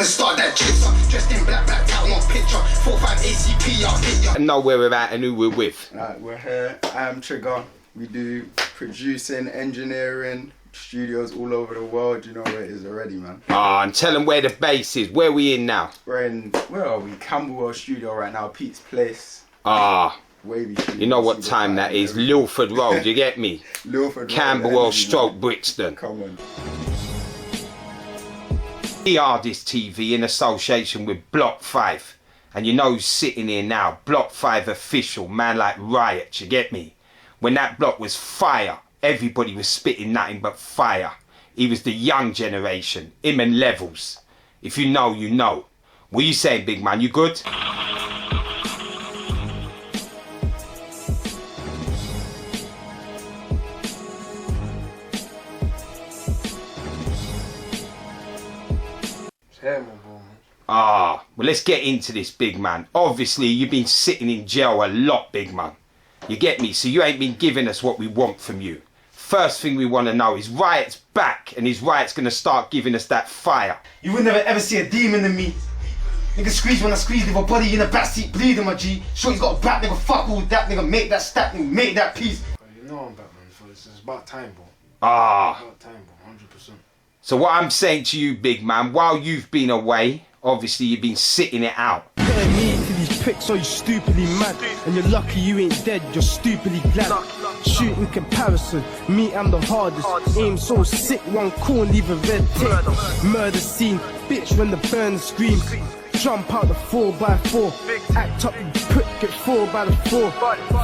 and start that jigsaw. Dressed in black town on picture. 4-5 ACP, I'll hit ya. Know where we're at and who we're with. Right, we're here. I'm Trigger. We do producing, engineering, studios all over the world. You know where it is already, man. Ah, and tell them where the base is. Where we in now? We're in, where are we? Camberwell studio right now, Pete's Place. Ah. Wavy Street. You know what time that is. Lilford Road, you get me? Lilford Road. Camberwell stroke Brixton. Come on. The Artist TV in association with Bloc 5. And you know who's sitting here now. Bloc 5 official, man like Riots, you get me? When that block was fire, everybody was spitting nothing but fire. He was the young generation, him and Levels. If you know, you know. What you saying, big man? You good? Ah, well, let's get into this, big man. Obviously, you've been sitting in jail a lot, big man. You get me? So you ain't been giving us what we want from you. First thing we want to know is Riot's back, and his Riot's going to start giving us that fire. You would never ever see a demon in me. Nigga squeeze when I squeeze, leave a body in the backseat bleeding, my G. Shorty's got a back, nigga, fuck all that, nigga, make that stat, nigga, make that piece. You know I'm Batman, so it's about time, bro. Ah. It's about time, bro, 100%. So what I'm saying to you, big man, while you've been away, obviously you've been sitting it out. Getting me to these pics, so you stupidly mad. And you're lucky you ain't dead, you're stupidly glad. Shoot in comparison, me I'm the hardest. Aim so sick, one call and leave a red tape. Murder scene, bitch when the burners scream. Jump out the 4x4. Act up, put, get 4 by the 4.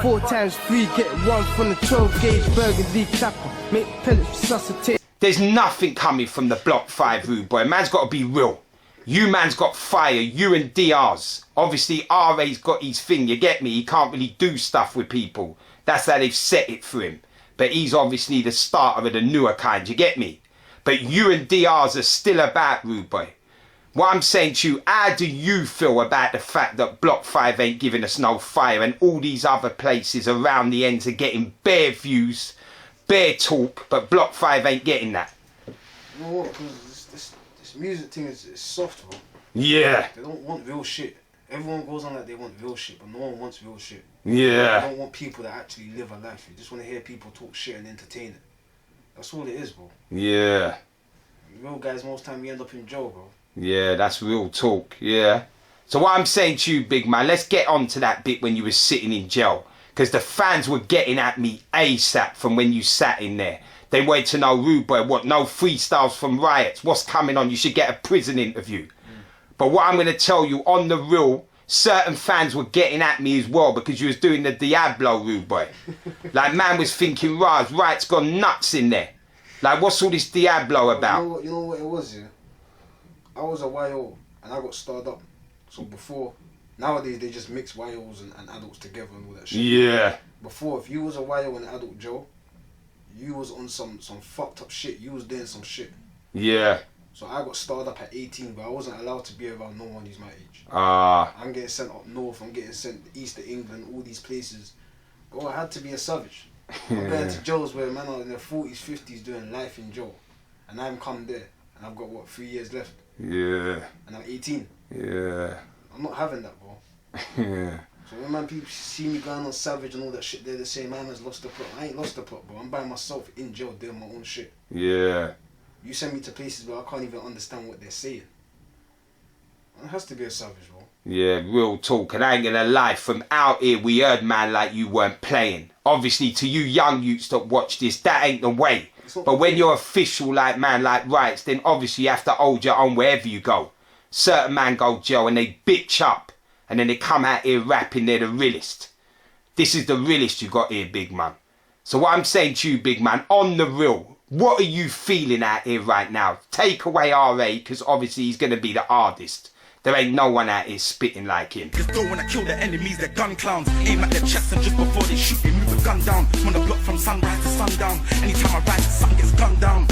4 times 3, get 1 from the 12 gauge burgundy clapper. Make pellets resuscitate. There's nothing coming from the Bloc 5 rude boy. Man's got to be real. You man's got fire, you and DR's. Obviously RA's got his thing, you get me? He can't really do stuff with people. That's how they've set it for him. But he's obviously the starter of the newer kind, you get me? But you and DR's are still about, rude boy. What I'm saying to you, how do you feel about the fact that Bloc 5 ain't giving us no fire and all these other places around the ends are getting bare views, bare talk, but Bloc 5 ain't getting that? You know what, because this music thing is soft, bro. Yeah. They don't want real shit. Everyone goes on like they want real shit, but no one wants real shit. Yeah. They don't want people that actually live a life. You just want to hear people talk shit and entertain it. That's all it is, bro. Yeah. Real guys, most time we end up in jail, bro. Yeah, that's real talk, yeah. So what I'm saying to you, big man, let's get on to that bit when you were sitting in jail. Because the fans were getting at me ASAP from when you sat in there. They wanted to know, rude boy, what, no freestyles from Riots? What's coming on? You should get a prison interview. But what I'm going to tell you, on the real, certain fans were getting at me as well because you was doing the Diablo, rude boy. Like, man was thinking, Riot's gone nuts in there. Like, what's all this Diablo about? You know what it was, yeah? I was a YO and I got starred up. So before, nowadays they just mix YOs and adults together and all that shit. Yeah. Before, if you was a YO and adult Joe, you was on some fucked up shit. You was doing some shit. Yeah. So I got started up at 18, but I wasn't allowed to be around no one who's my age. Ah. I'm getting sent up north, I'm getting sent east of England, all these places. Bro, I had to be a savage. Compared to Joe's where man are in their 40s, 50s doing life in Joe. And I'm come there, and I've got, what, 3 years left? Yeah. And I'm 18. Yeah. I'm not having that, bro. Yeah. So when man people see me going on savage and all that shit, they're saying man has lost the plot. I ain't lost the plot, bro. I'm by myself in jail doing my own shit. Yeah. You send me to places where I can't even understand what they're saying. It has to be a savage, bro. Yeah, real talk. And I ain't gonna lie, from out here we heard man like you weren't playing. Obviously to you young youths that watch this, that ain't the way. But when you're official like man like Riots, then obviously you have to hold your own wherever you go. Certain man go jail and they bitch up. And then they come out here rapping, they're the realest. This is the realest you got here, big man. So what I'm saying to you, big man, on the real, what are you feeling out here right now? Take away RA, because obviously he's going to be the hardest. There ain't no one out here spitting like him. Just though when I kill the enemies, they're gun clowns. Aim at their chest and just before they shoot, they move the gun down. On the block from sunrise to sundown. Anytime I ride, the sun gets gunned down.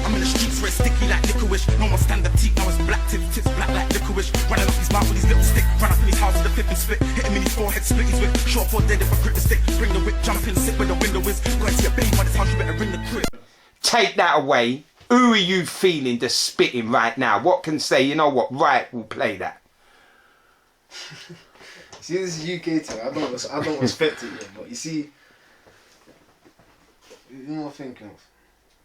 I'm in the streets where it's sticky like licorice. No more stand-up teeth, now it's black tips black like licorice. Running off his mouth with his little stick. Run up in his house with a flip and split. Hit him in his forehead, split his whip. Short for dead if I grip the stick. Bring the whip, jump in, sit where the window is. Go into your bay, but it's how you better ring the crib. Take that away. Who are you feeling the spitting right now? What can say, you know what, Riot will play that? See, this is UK too. I don't respect it yet, but you see, you know what I'm thinking of.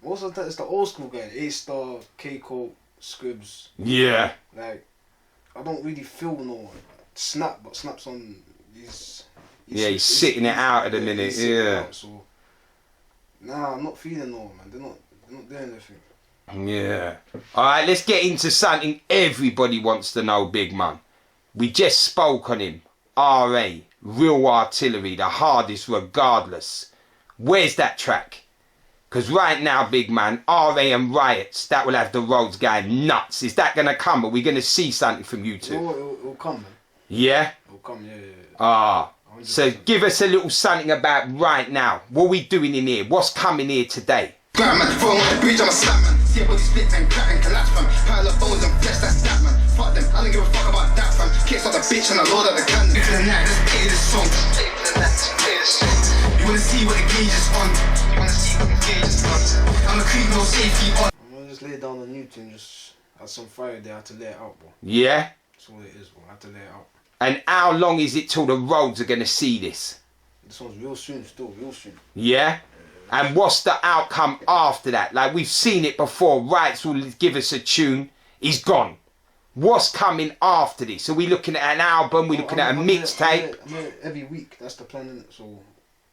Most of the time, it's the old school guy, A-Star, K-Cole, Scribs. Yeah. Like, I don't really feel no one. Snap, but Snap's on these. He's sitting it out at the minute. Yeah. So, nah, I'm not feeling no one, man. They're not doing anything. Yeah. All right, let's get into something everybody wants to know, big man. We just spoke on him. R.A. Real Artillery, the hardest regardless. Where's that track? Because right now, big man, R.A. and Riots, that will have the roads going nuts. Is that going to come? Are we going to see something from you two? It'll come, man. Yeah? It'll come, yeah. Ah. 100%. So give us a little something about right now. What are we doing in here? What's coming here today? Grab man, throw on the bridge, I'm a slap man. See a body split and crack and collapse man. Pile of bones and flesh, that's that man. Fuck them, I don't give a fuck about that fam. Kicks like a bitch and I load up the can. Into the night, let's play this song. You wanna see what the gauge is on? You wanna see what the gauge is on? I'm a creep, no safety on. I'm gonna just lay it down on YouTube and just had some fire there. I had to lay it out, bro. Yeah? That's all it is, bro. I had to lay it out. And how long is it till the roads are going to see this? This one's real soon, still real soon. Yeah? And what's the outcome after that? Like, we've seen it before. Rights will give us a tune. He's gone. What's coming after this? Are we looking at an album? We're looking at a mixtape? I'm here every week. That's the plan, innit? So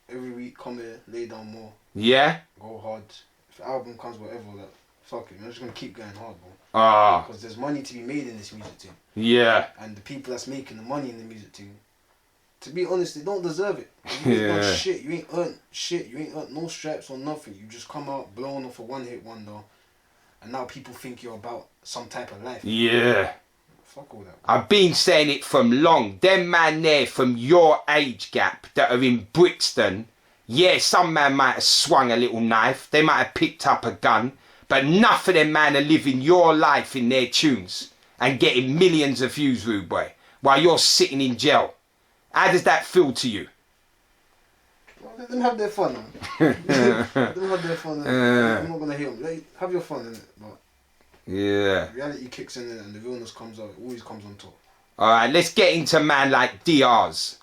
every week, come here, lay down more. Yeah? Go hard. If the album comes, whatever, like, fuck it. I'm just gonna keep going hard, bro. Ah. Because there's money to be made in this music team. Yeah. And the people that's making the money in the music team, to be honest, they don't deserve it. You ain't done shit. You ain't earned shit. You ain't earned no stripes or nothing. You just come out blown off a one-hit wonder, and now people think you're about some type of life. Yeah. Fuck all that. I've been saying it from long. Them man there from your age gap that are in Brixton, yeah, some man might have swung a little knife. They might have picked up a gun. But enough of them man are living your life in their tunes and getting millions of views, rude boy, while you're sitting in jail. How does that feel to you? Well, let them have their fun, man. Let them have their fun. I'm not gonna hear them. Have your fun, innit? But yeah. reality kicks in and the realness comes out. It always comes on top. Alright, let's get into a man like Diaz.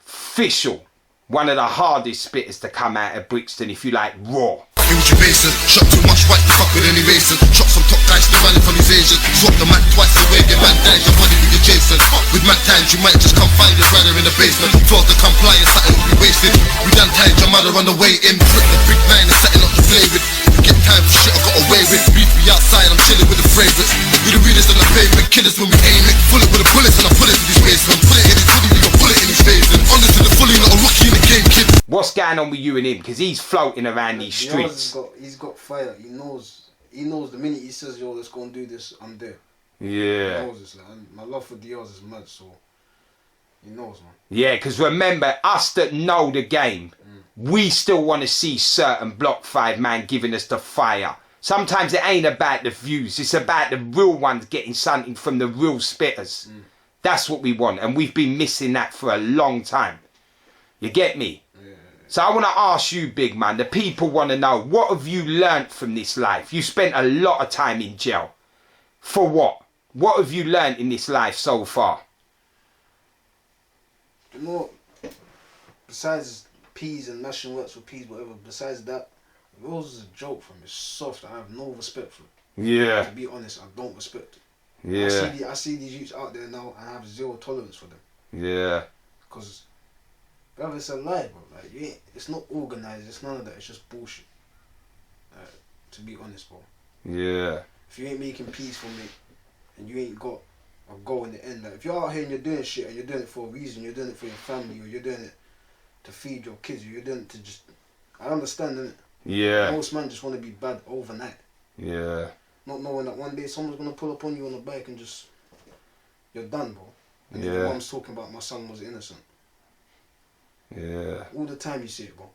Official. One of the hardest spitters to come out of Brixton, if you like, raw. Huge basin, shot too much white to fuck with any basin. Shot some top guys to run from his Asian. Swap the man twice away, get man dies, your body with your Jason. With mad times, you might just come find your brother in the basement. Failed to comply and something will be wasted. We done tied your mother on the way in. Flip the big nine and setting up to play with. Get time for shit I got away with. Beat me outside, I'm chilling with the favourites. We the readers on the pavement, killers when we aim it. Full it with the bullets and I pull it with his basement. Put it in his hoodie, we gon' pull it in his face. And honest to the fully, not a rookie in the game, kid. What's going on with you and him? Because he's floating around these streets. He's got fire. He knows the minute he says, yo, let's go and do this, I'm there. Yeah. He knows this, like, and my love for Diaz is mad, so he knows, man. Yeah, because remember, us that know the game, we still want to see certain Block 5 man giving us the fire. Sometimes it ain't about the views, it's about the real ones getting something from the real spitters. That's what we want, and we've been missing that for a long time. You get me? So I want to ask you, big man, the people want to know, what have you learnt from this life? You spent a lot of time in jail. For what? What have you learnt in this life so far? You know, besides peas and mashing works with peas, whatever, besides that, Rose is a joke from me. It's soft. I have no respect for it. Yeah. To be honest, I don't respect it. Yeah. I see these youths out there now and I have zero tolerance for them. Yeah. Because, brother, it's a lie, bro. Like, it's not organised, it's none of that, it's just bullshit. To be honest, bro. Yeah. If you ain't making peace for me, and you ain't got a goal in the end, like, if you're out here and you're doing shit and you're doing it for a reason, you're doing it for your family, or you're doing it to feed your kids, or you're doing it to just, I understand, innit? Yeah. Most men just want to be bad overnight. Yeah. Not knowing that one day someone's going to pull up on you on a bike and just, you're done, bro. And then Yeah. your mom's talking about my son was innocent. Yeah. All the time you see it, bro.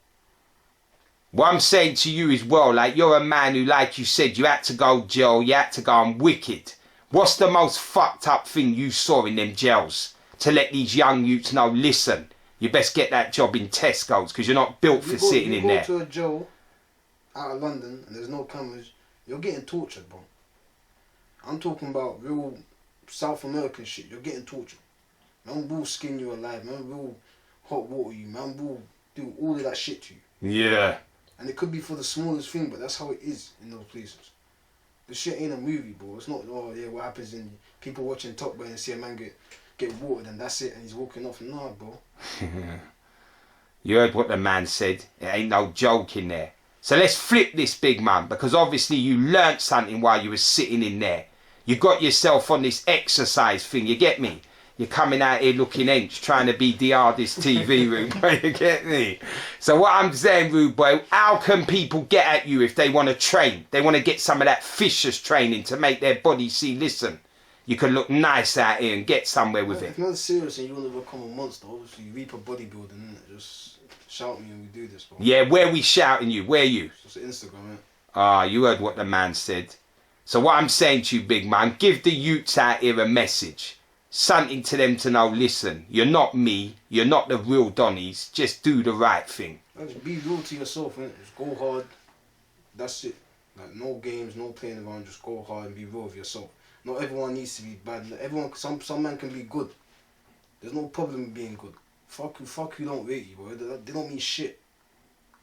What I'm saying to you as well, like, you're a man who, like you said, you had to go jail, you had to go on wicked. What's the most fucked up thing you saw in them jails to let these young youths know, listen, you best get that job in Tesco's because you're not built for sitting in there. If you go to a jail out of London and there's no cameras, you're getting tortured, bro. I'm talking about real South American shit. You're getting tortured. Man will skin you alive. Man will hot water you. Man will do all of that shit to you. Yeah. And it could be for the smallest thing, but that's how it is in those places. The shit ain't a movie, bro. It's not, oh yeah, what happens in people watching Top Boy and see a man get watered and that's it and he's walking off. Nah, bro. You heard what the man said. It ain't no joke in there. So let's flip this, big man, because obviously you learnt something while you were sitting in there. You got yourself on this exercise thing, you get me? You're coming out here looking hench, trying to be the hardest TV room, you get me? So what I'm saying, rude boy, how can people get at you if they want to train? They want to get some of that Fisher's training to make their body see, listen, you can look nice out here and get somewhere with it. If you're serious and you want to become a monster, obviously you reap a bodybuilding, innit? Just shout me and we do this, bro. Yeah, where we shouting you? Where you? It's Instagram, man. Ah, you heard what the man said. So what I'm saying to you, big man, give the youths out here a message. Something to them to know, listen, you're not me, you're not the real Donnies, just do the right thing. Just be real to yourself, innit? Just go hard. That's it. Like, no games, no playing around, just go hard and be real with yourself. Not everyone needs to be bad. Everyone, some man can be good. There's no problem with being good. Fuck you don't rate you, bro. They don't mean shit.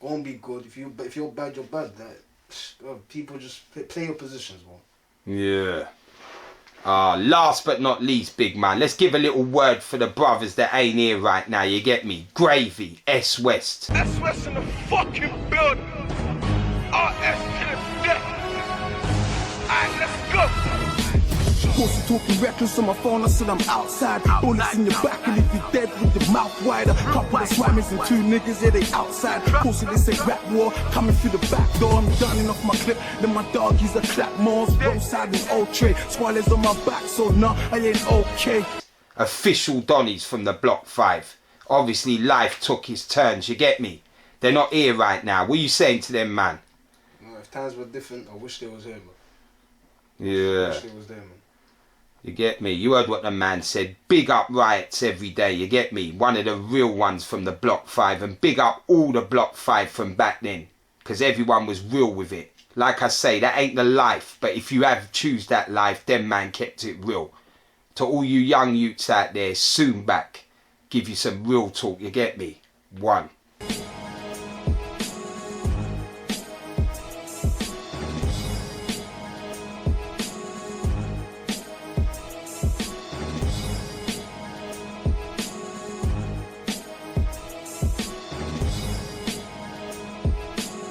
Go and be good. If you're bad, you're bad. Like, people just play your positions, bro. Yeah. Last but not least, big man, let's give a little word for the brothers that ain't here right now, you get me? Gravy, S West. S West in the fucking building. RS to the death. Alright, let's go. Pussy talking reckless on my phone, I said I'm outside. Bullets in your back, and if you're dead with your mouth wider. Couple of swammers and 2 niggas, yeah, they outside. Pussy, they say rap war, coming through the back door. I'm dunning off my clip, then my dog, he's a clap more. Roadside is old tray, swallows on my back, so nah, I ain't okay. Official Donnies from the Bloc 5. Obviously, life took its turns, you get me? They're not here right now. What are you saying to them, man? No, if times were different, I wish they was here, bro. Yeah. I wish they was there, man. You get me? You heard what the man said. Big up Riots every day, you get me? One of the real ones from the Bloc 5, and big up all the Bloc 5 from back then, because everyone was real with it. Like I say, that ain't the life, but if you have choose that life, them man kept it real. To all you young youths out there, soon back, give you some real talk, you get me? 1.